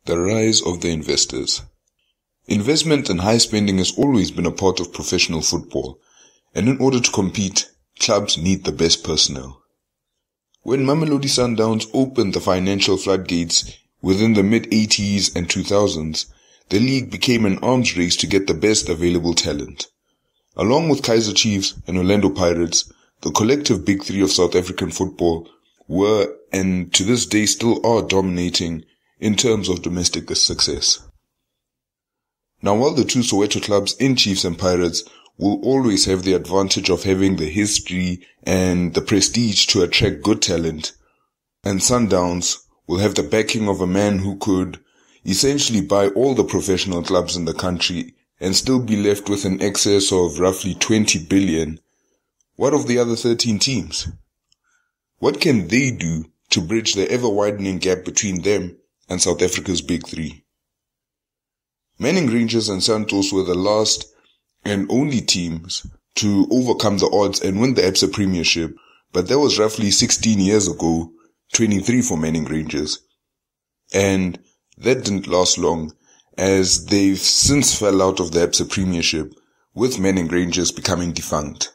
The rise of the investors. Investment and high spending has always been a part of professional football, and in order to compete, clubs need the best personnel. When Mamelodi Sundowns opened the financial floodgates within the mid-80s and 2000s, the league became an arms race to get the best available talent. Along with Kaizer Chiefs and Orlando Pirates, the collective big three of South African football were, and to this day still are, dominating in terms of domestic success. Now, while the two Soweto clubs in Chiefs and Pirates will always have the advantage of having the history and the prestige to attract good talent, and Sundowns will have the backing of a man who could essentially buy all the professional clubs in the country and still be left with an excess of roughly 20 billion, what of the other 13 teams? What can they do to bridge the ever-widening gap between them and South Africa's big three? Manning Rangers and Santos were the last and only teams to overcome the odds and win the Absa Premiership, but that was roughly 16 years ago, 23 for Manning Rangers. And that didn't last long, as they've since fell out of the Absa Premiership, with Manning Rangers becoming defunct.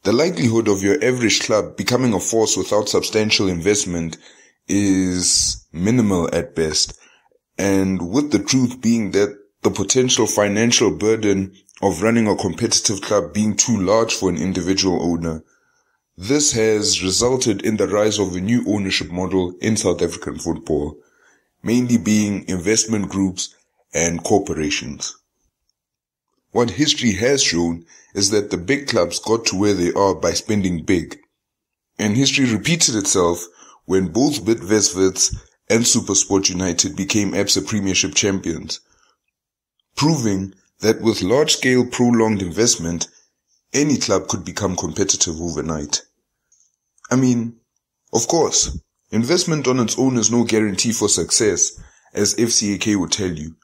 The likelihood of your average club becoming a force without substantial investment is minimal at best, and with the truth being that the potential financial burden of running a competitive club being too large for an individual owner, this has resulted in the rise of a new ownership model in South African football, mainly being investment groups and corporations. What history has shown is that the big clubs got to where they are by spending big, and history repeated itself when both Bidvest Wits and SuperSport United became Absa Premiership champions, proving that with large-scale prolonged investment, any club could become competitive overnight. I mean, of course, investment on its own is no guarantee for success, as FCAK would tell you,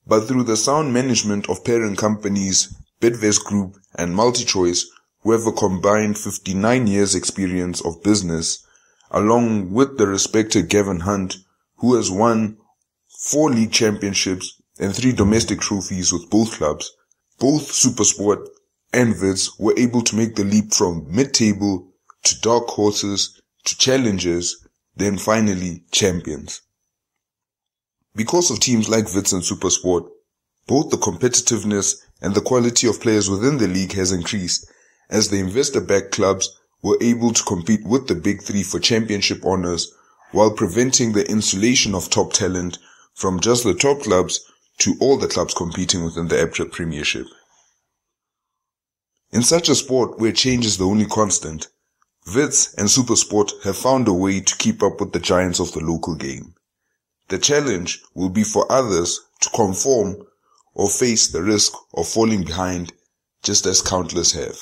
but through the sound management of parent companies Bidvest Group and MultiChoice, who have a combined 59 years experience of business, along with the respected Gavin Hunt, who has won 4 league championships and 3 domestic trophies with both clubs, both SuperSport and Wits were able to make the leap from mid-table to dark horses to challengers, then finally champions. Because of teams like Wits and SuperSport, both the competitiveness and the quality of players within the league has increased, as the investor-backed clubs were able to compete with the big three for championship honors while preventing the insulation of top talent from just the top clubs to all the clubs competing within the Absa Premiership. In such a sport where change is the only constant, Wits and SuperSport have found a way to keep up with the giants of the local game. The challenge will be for others to conform or face the risk of falling behind, just as countless have.